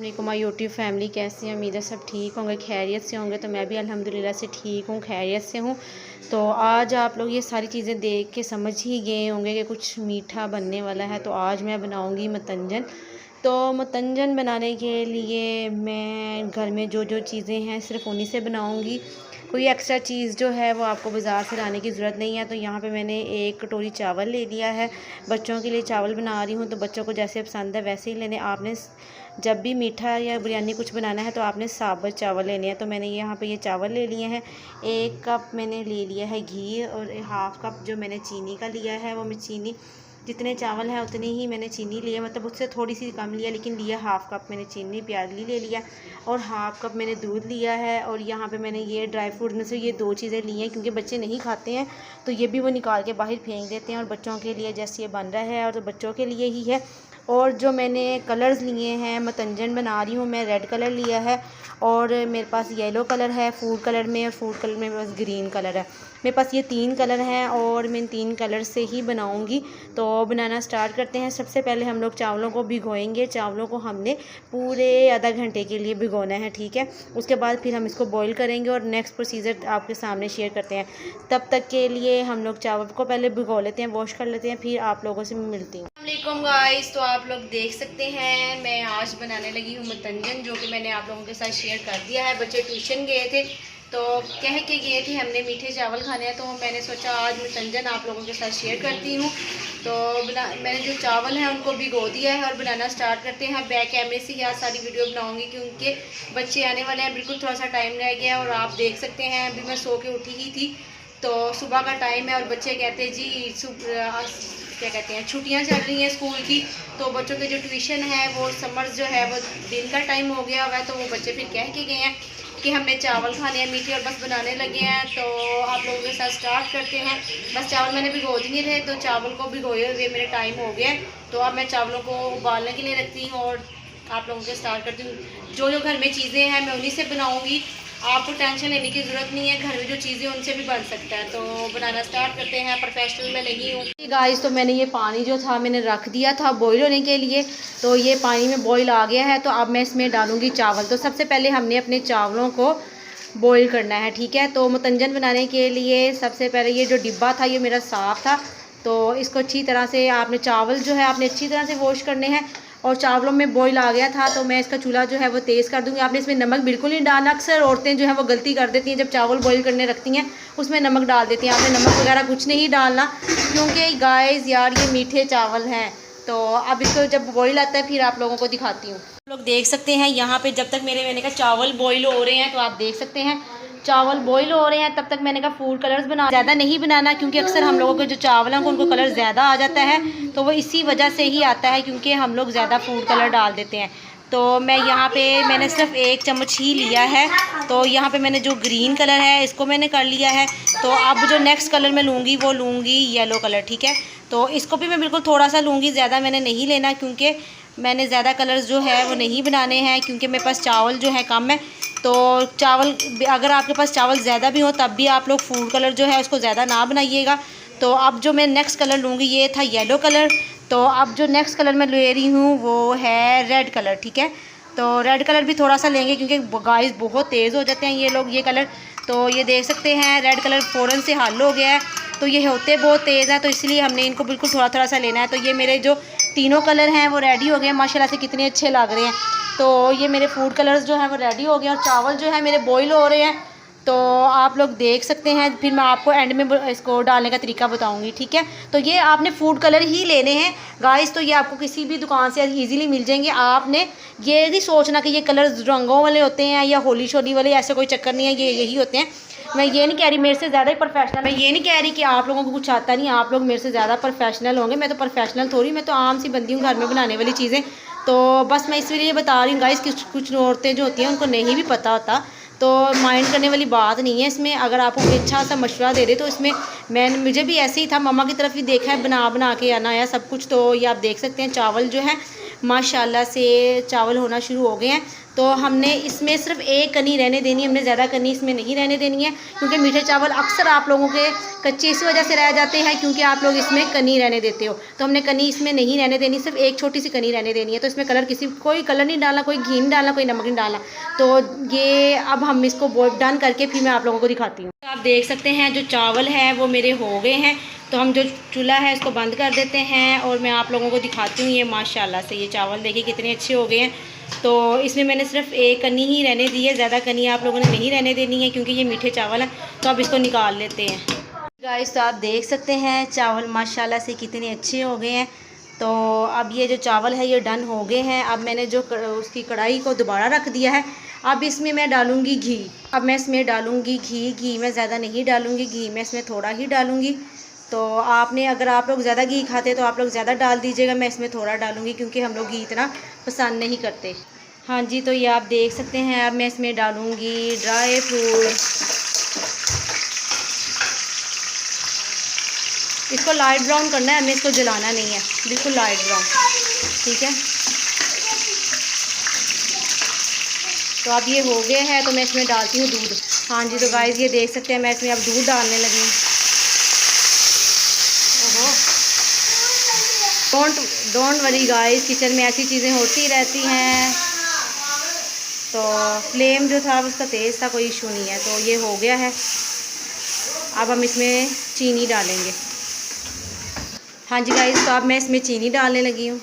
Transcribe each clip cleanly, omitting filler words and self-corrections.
अस्सलामुअलैकुम my YouTube family, कैसे हैं? उम्मीद है सब ठीक होंगे, खैरियत से होंगे। तो मैं भी अल्हम्दुलिल्लाह से ठीक हूँ, खैरियत से हूँ। तो आज आप लोग ये सारी चीज़ें देख के समझ ही गए होंगे कि कुछ मीठा बनने वाला है। तो आज मैं बनाऊँगी मतंजन। तो मतंजन बनाने के लिए मैं घर में जो जो चीज़ें हैं सिर्फ़ उन्हीं से बनाऊँगी। कोई एक्स्ट्रा चीज़ जो है वो आपको बाज़ार से लाने की ज़रूरत नहीं है। तो यहाँ पे मैंने 1 कटोरी चावल ले लिया है। बच्चों के लिए चावल बना रही हूँ, तो बच्चों को जैसे पसंद है वैसे ही लेने। आपने जब भी मीठा या बिरयानी कुछ बनाना है तो आपने साबुत चावल लेने हैं। तो मैंने यहाँ पे ये चावल ले लिए हैं। 1 कप मैंने ले लिया है घी, और हाफ़ कप जो मैंने चीनी का लिया है, वो मैं चीनी जितने चावल हैं उतनी ही मैंने चीनी लिया, मतलब उससे थोड़ी सी कम लिया, लेकिन लिया हाफ़ कप मैंने चीनी प्याली ले लिया, और हाफ़ कप मैंने दूध लिया है। और यहाँ पे मैंने ये ड्राई फ्रूट में से ये 2 चीज़ें ली हैं, क्योंकि बच्चे नहीं खाते हैं तो ये भी वो निकाल के बाहर फेंक देते हैं। और बच्चों के लिए जैसे ये बन रहा है, और तो बच्चों के लिए ही है। और जो मैंने कलर्स लिए हैं, मतंजन बना रही हूँ मैं, रेड कलर लिया है, और मेरे पास येलो कलर है फूड कलर में, और फूड कलर में मेरे पास ग्रीन कलर है। मेरे पास ये 3 कलर हैं और मैं इन 3 कलर से ही बनाऊंगी। तो बनाना स्टार्ट करते हैं। सबसे पहले हम लोग चावलों को भिगोएंगे। चावलों को हमने पूरे आधा घंटे के लिए भिगोना है, ठीक है। उसके बाद फिर हम इसको बॉईल करेंगे और नेक्स्ट प्रोसीजर आपके सामने शेयर करते हैं। तब तक के लिए हम लोग चावल को पहले भिगो लेते हैं, वॉश कर लेते हैं, फिर आप लोगों से मिलती हूँ। अस्सलामुअलैकुम गाइस, तो आप लोग देख सकते हैं मैं आज बनाने लगी हूँ मतंजन, जो कि मैंने आप लोगों के साथ शेयर कर दिया है। बच्चे ट्यूशन गए थे तो कह के गए थे हमने मीठे चावल खाने हैं, तो मैंने सोचा आज मतंजन आप लोगों के साथ शेयर करती हूँ। तो मैंने जो चावल हैं उनको भिगो दिया है और बनाना स्टार्ट करते हैं। बैक कैमरे से ही आज सारी वीडियो बनाऊँगी, क्योंकि बच्चे आने वाले हैं, बिल्कुल थोड़ा सा टाइम रह गया। और आप देख सकते हैं अभी मैं सो के उठी ही थी, तो सुबह का टाइम है और बच्चे कहते हैं जी क्या कहते हैं छुट्टियां चल रही हैं स्कूल की, तो बच्चों के जो ट्यूशन है वो समर्स जो है वो दिन का टाइम हो गया हुआ है। तो वो बच्चे फिर कह के गए हैं कि हमने चावल खाने हैं मीठे, और बस बनाने लगे हैं। तो आप लोगों के साथ स्टार्ट करते हैं। बस चावल मैंने भिगो दिए थे, तो चावल को भिगोए हुए मेरे टाइम हो गया। तो अब मैं चावलों को उबालने के लिए रखती हूँ और आप लोगों के स्टार्ट करती हूँ। जो जो घर में चीज़ें हैं मैं उन्हीं से बनाऊँगी, आपको टेंशन लेने की ज़रूरत नहीं है, घर में जो चीज़ें उनसे भी बन सकता है। तो बनाना स्टार्ट करते हैं। प्रोफेशनल मैं नहीं हूँ गाइस। तो मैंने ये पानी जो था मैंने रख दिया था बॉईल होने के लिए, तो ये पानी में बॉईल आ गया है। तो अब मैं इसमें डालूँगी चावल। तो सबसे पहले हमने अपने चावलों को बॉईल करना है, ठीक है। तो मतंजन बनाने के लिए सबसे पहले ये जो डिब्बा था ये मेरा साफ़ था, तो इसको अच्छी तरह से आपने चावल जो है आपने अच्छी तरह से वॉश करने हैं। और चावलों में बॉईल आ गया था, तो मैं इसका चूल्हा जो है वो तेज़ कर दूँगी। आपने इसमें नमक बिल्कुल नहीं डालना। अक्सर औरतें जो है वो गलती कर देती हैं, जब चावल बॉईल करने रखती हैं उसमें नमक डाल देती हैं। आपने नमक वगैरह कुछ नहीं डालना, क्योंकि गाइस यार ये मीठे चावल हैं। तो अब इसको जब बॉईल आता है फिर आप लोगों को दिखाती हूँ। आप लोग देख सकते हैं यहाँ पे जब तक मैंने कहा चावल बॉईल हो रहे हैं, तो आप देख सकते हैं चावल बॉईल हो रहे हैं, तब तक मैंने कहा फूड कलर्स बना। ज़्यादा नहीं बनाना, क्योंकि अक्सर हम लोगों के जो चावल हैं उनको कलर ज़्यादा आ जाता है, तो वो इसी वजह से ही आता है, क्योंकि हम लोग ज़्यादा फूड कलर डाल देते हैं। तो मैं यहाँ पे मैंने सिर्फ 1 चम्मच ही लिया है। तो यहाँ पे मैंने जो ग्रीन कलर है इसको मैंने कर लिया है। तो अब जो नेक्स्ट कलर मैं लूँगी वो लूँगी येलो कलर, ठीक है। तो इसको भी मैं बिल्कुल थोड़ा सा लूँगी, ज़्यादा मैंने नहीं लेना, क्योंकि मैंने ज़्यादा कलर्स जो है वो नहीं बनाने हैं, क्योंकि मेरे पास चावल जो है कम है। तो चावल अगर आपके पास चावल ज़्यादा भी हो तब भी आप लोग फूड कलर जो है उसको ज़्यादा ना बनाइएगा। तो अब जो मैं नेक्स्ट कलर लूँगी ये था येलो कलर। तो अब जो नेक्स्ट कलर मैं ले रही हूँ वो है रेड कलर, ठीक है। तो रेड कलर भी थोड़ा सा लेंगे, क्योंकि गाइस बहुत तेज़ हो जाते हैं ये लोग ये कलर। तो ये देख सकते हैं रेड कलर फ़ौरन से हल हो गया है। तो ये होते बहुत तेज़ हैं, तो इसलिए हमने इनको बिल्कुल थोड़ा थोड़ा सा लेना है। तो ये मेरे जो तीनों कलर हैं वो रेडी हो गए हैं, माशाल्लाह से कितने अच्छे लग रहे हैं। तो ये मेरे फूड कलर्स जो हैं वो रेडी हो गए हैं, और चावल जो है मेरे बॉईल हो रहे हैं। तो आप लोग देख सकते हैं, फिर मैं आपको एंड में इसको डालने का तरीका बताऊंगी, ठीक है। तो ये आपने फूड कलर ही लेने हैं गाइस। तो ये आपको किसी भी दुकान से इजीली मिल जाएंगे। आपने ये नहीं सोचना कि ये कलर रंगों वाले होते हैं या होली शोली वाले, ऐसा कोई चक्कर नहीं है, ये यही होते हैं। मैं ये नहीं कह रही मेरे से ज़्यादा ही प्रोफेशनल, मैं ये नहीं कह रही कि आप लोगों को कुछ आता नहीं, आप लोग मेरे से ज़्यादा प्रोफेशनल होंगे। मैं तो प्रोफेशनल थोड़ी, मैं तो आम सी बंदी हूँ घर में बनाने वाली चीज़ें। तो बस मैं इसलिए बता रही हूँ गाइस कि कुछ औरतें जो होती हैं उनको नहीं भी पता होता, तो माइंड करने वाली बात नहीं है इसमें। अगर आपको कोई अच्छा सा मशवरा दे दे तो इसमें मुझे भी ऐसे ही था, मम्मा की तरफ ही देखा है, बना बना के आना है सब कुछ। तो ये आप देख सकते हैं चावल जो है माशाल्लाह से चावल होना शुरू हो गए हैं। तो हमने इसमें सिर्फ एक कनी रहने देनी है, हमने ज़्यादा कनी इसमें नहीं रहने देनी है, क्योंकि मीठे चावल अक्सर आप लोगों के कच्चे इस वजह से रह जाते हैं क्योंकि आप लोग इसमें कनी रहने देते हो। तो हमने कनी इसमें नहीं रहने देनी, सिर्फ एक छोटी सी कनी रहने देनी है। तो इसमें कलर कोई कलर नहीं डालना, कोई घी नहीं डालना, कोई नमक नहीं डालना। तो ये अब हम इसको डन करके फिर मैं आप लोगों को दिखाती हूँ। तो आप देख सकते हैं जो चावल है वो मेरे हो गए हैं। तो हम जो चूल्हा है इसको बंद कर देते हैं और मैं आप लोगों को दिखाती हूँ। ये माशाल्लाह से ये चावल देखिए कितने अच्छे हो गए हैं। तो इसमें मैंने सिर्फ एक कनी ही रहने दी है, ज़्यादा कनी आप लोगों ने नहीं रहने देनी है क्योंकि ये मीठे चावल हैं। तो अब इसको निकाल लेते हैं गाइस। तो आप देख सकते हैं चावल माशाल्लाह से कितने अच्छे हो गए हैं। तो अब ये जो चावल है ये डन हो गए हैं। अब मैंने जो उसकी कढ़ाई को दोबारा रख दिया है। अब इसमें मैं डालूँगी घी। अब मैं इसमें डालूँगी घी मैं ज़्यादा नहीं डालूँगी, घी मैं इसमें थोड़ा ही डालूँगी। तो आपने अगर आप लोग ज़्यादा घी खाते तो आप लोग ज़्यादा डाल दीजिएगा, मैं इसमें थोड़ा डालूँगी क्योंकि हम लोग घी इतना पसंद नहीं करते। हाँ जी, तो ये आप देख सकते हैं। अब मैं इसमें डालूँगी ड्राई फ्रूट। इसको लाइट ब्राउन करना है, हमें इसको जलाना नहीं है, बिल्कुल लाइट ब्राउन, ठीक है। तो अब ये हो गया है तो मैं इसमें डालती हूँ दूध। हाँ जी, तो गाइस ये देख सकते हैं मैं इसमें अब दूध डालने लगी हूँ। डोंट वरी गाइस, किचन में ऐसी चीज़ें होती रहती हैं। तो फ्लेम जो था उसका तेज़ था, कोई इशू नहीं है। तो ये हो गया है। अब हम इसमें चीनी डालेंगे। हाँ जी गाइस, तो अब मैं इसमें चीनी डालने लगी हूँ,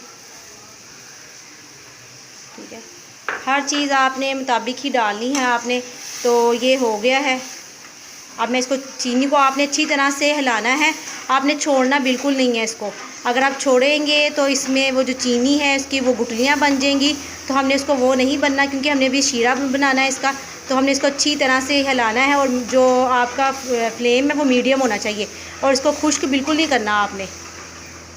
ठीक है। हर चीज़ आपने मुताबिक ही डालनी है आपने। तो ये हो गया है। अब मैं इसको चीनी को आपने अच्छी तरह से हिलाना है, आपने छोड़ना बिल्कुल नहीं है इसको। अगर आप छोड़ेंगे तो इसमें वो जो चीनी है इसकी वो गुठलियाँ बन जाएंगी। तो हमने इसको वो नहीं बनना क्योंकि हमने भी शीरा बनाना है इसका। तो हमने इसको अच्छी तरह से हिलाना है और जो आपका फ्लेम है वो मीडियम होना चाहिए और इसको खुश्क बिल्कुल नहीं करना आपने।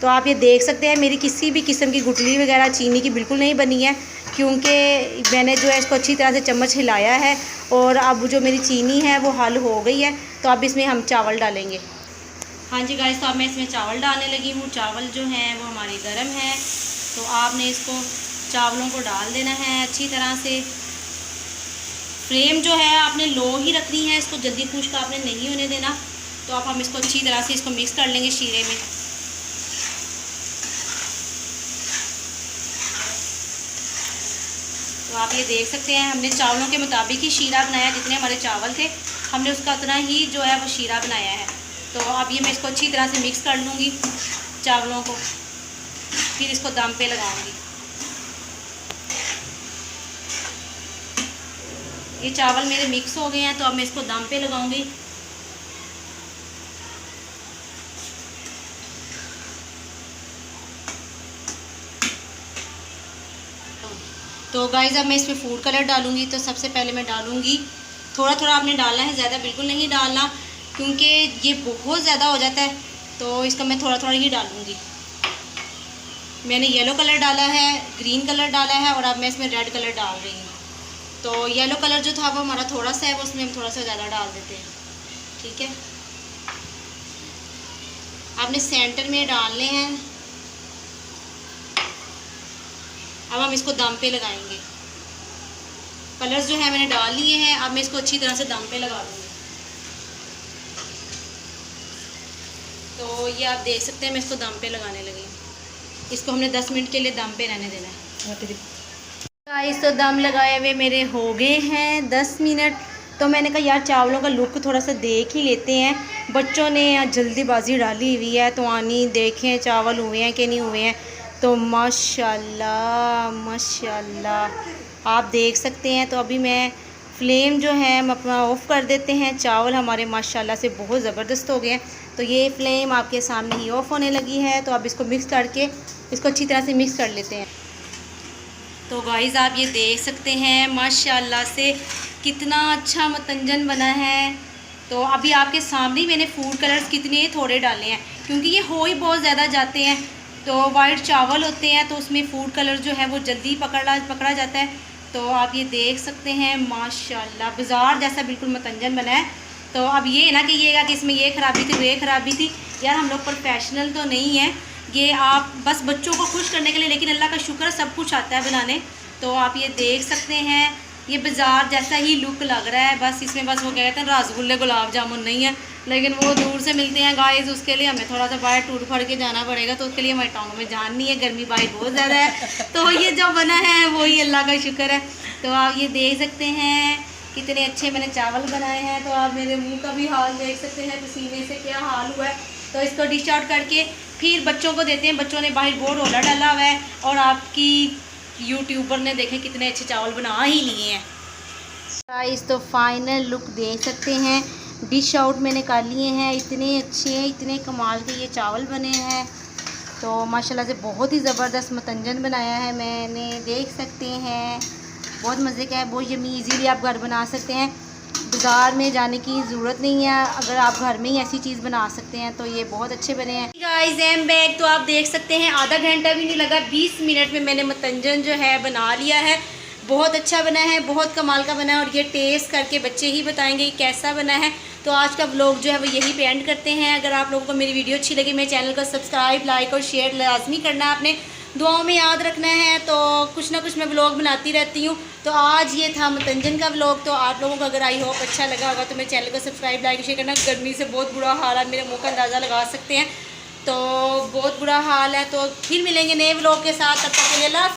तो आप ये देख सकते हैं मेरी किसी भी किस्म की गुठली वगैरह चीनी की बिल्कुल नहीं बनी है क्योंकि मैंने जो है इसको अच्छी तरह से चम्मच हिलाया है। और अब जो मेरी चीनी है वो हल हो गई है। तो अब इसमें हम चावल डालेंगे। हाँ जी गाइस, तो अब मैं इसमें चावल डालने लगी हूँ। चावल जो हैं वो हमारे गर्म हैं। तो आपने इसको चावलों को डाल देना है अच्छी तरह से। फ्लेम जो है आपने लो ही रखनी है, इसको जल्दी खुश्क आपने नहीं होने देना। तो अब हम इसको अच्छी तरह से इसको मिक्स कर लेंगे शीरे में। तो आप ये देख सकते हैं हमने चावलों के मुताबिक ही शीरा बनाया, जितने हमारे चावल थे हमने उसका उतना ही जो है वो शीरा बनाया है। तो अब ये मैं इसको अच्छी तरह से मिक्स कर लूँगी चावलों को, फिर इसको दम पे लगाऊंगी। ये चावल मेरे मिक्स हो गए हैं तो अब मैं इसको दम पे लगाऊंगी। तो गाइस अब मैं इसमें फूड कलर डालूंगी। तो सबसे पहले मैं डालूंगी, थोड़ा थोड़ा आपने डालना है, ज़्यादा बिल्कुल नहीं डालना क्योंकि ये बहुत ज़्यादा हो जाता है। तो इसका मैं थोड़ा थोड़ा ही डालूंगी। मैंने येलो कलर डाला है, ग्रीन कलर डाला है और अब मैं इसमें रेड कलर डाल रही हूँ। तो येलो कलर जो था वो हमारा थोड़ा सा है, वो उसमें हम थोड़ा सा ज़्यादा डाल देते हैं, ठीक है। आपने सेंटर में डालने हैं। अब हम इसको दम पे लगाएंगे। कलर्स जो है मैंने डाल लिए हैं, अब मैं इसको अच्छी तरह से दम पे लगा दूँगी। तो ये आप देख सकते हैं मैं इसको दम पे लगाने लगी हूँ। इसको हमने 10 मिनट के लिए दम पे रहने देना है। गाइस तो दम लगाए हुए मेरे हो गए हैं 10 मिनट। तो मैंने कहा यार चावलों का लुक थोड़ा सा देख ही लेते हैं। बच्चों ने जल्दीबाजी डाली हुई है तो आनी देखें चावल हुए हैं कि नहीं हुए हैं। तो माशाल्लाह माशाल्लाह आप देख सकते हैं। तो अभी मैं फ्लेम जो है हम अपना ऑफ़ कर देते हैं। चावल हमारे माशाल्लाह से बहुत ज़बरदस्त हो गए हैं। तो ये फ्लेम आपके सामने ही ऑफ़ होने लगी है। तो अब इसको मिक्स करके इसको अच्छी तरह से मिक्स कर लेते हैं। तो गाइज़ आप ये देख सकते हैं माशाल्लाह से कितना अच्छा मतंजन बना है। तो अभी आपके सामने मैंने फूड कलर्स कितने थोड़े डाले हैं क्योंकि ये हो ही बहुत ज़्यादा जाते हैं। तो वाइट चावल होते हैं तो उसमें फूड कलर जो है वो जल्दी पकड़ा जाता है। तो आप ये देख सकते हैं माशाल्लाह बाज़ार जैसा बिल्कुल मतंजन बना है। तो अब ये ना कि ये कि इसमें ये ख़राबी थी वो ख़राबी थी, यार हम लोग प्रोफेशनल तो नहीं हैं। ये आप बस बच्चों को खुश करने के लिए, लेकिन अल्लाह का शुक्र सब कुछ आता है बनाने। तो आप ये देख सकते हैं, ये बाज़ार जैसा ही लुक लग रहा है। बस इसमें बस वो क्या कहते हैं रसगुल्ले गुलाब जामुन नहीं है, लेकिन वो दूर से मिलते हैं गाइस। उसके लिए हमें थोड़ा सा बाहर टूर फड़ के जाना पड़ेगा, तो उसके लिए हमारी टाउन में जान नहीं है, गर्मी बाहर बहुत ज़्यादा है। तो ये जो बना है वही अल्लाह का शुक्र है। तो आप ये देख सकते हैं कितने अच्छे मैंने चावल बनाए हैं। तो आप मेरे मुँह का भी हाल देख सकते हैं, पसीने से क्या हाल हुआ है। तो इसको डिश आउट करके फिर बच्चों को देते हैं। बच्चों ने बाहर बहुत रोला डाला हुआ है, और आपकी यूट्यूबर ने देखे कितने अच्छे चावल बना ही लिए हैं गाइस। तो फाइनल लुक देख सकते हैं, डिश आउट मैंने कर लिए हैं। इतने अच्छे, इतने कमाल के ये चावल बने हैं। तो माशाल्लाह से बहुत ही ज़बरदस्त मतंजन बनाया है मैंने, देख सकते हैं बहुत मज़े का है। बहुत यमी इजीली आप घर बना सकते हैं, बाज़ार में जाने की ज़रूरत नहीं है। अगर आप घर में ही ऐसी चीज़ बना सकते हैं तो ये बहुत अच्छे बने हैं गाइस। एम बैग तो आप देख सकते हैं आधा घंटा भी नहीं लगा, 20 मिनट में मैंने मतंजन जो है बना लिया है। बहुत अच्छा बना है, बहुत कमाल का बना है, और ये टेस्ट करके बच्चे ही बताएंगे कि कैसा बना है। तो आज का व्लॉग जो है वो यही पे एंड करते हैं। अगर आप लोगों को मेरी वीडियो अच्छी लगी, मेरे चैनल को सब्सक्राइब, लाइक और शेयर लाजमी करना है, आपने दुआओं में याद रखना है। तो कुछ ना कुछ मैं व्लॉग बनाती रहती हूँ। तो आज ये था मतंजन का व्लॉग। तो आप लोगों को अगर आई होप अच्छा लगा होगा तो मेरे चैनल को सब्सक्राइब, लाइक, शेयर करना। गर्मी से बहुत बुरा हाल है, मेरे मुँह का अंदाज़ा लगा सकते हैं, तो बहुत बुरा हाल है। तो फिर मिलेंगे नए व्लॉग के साथ, तब तक के लिए अल्लाह।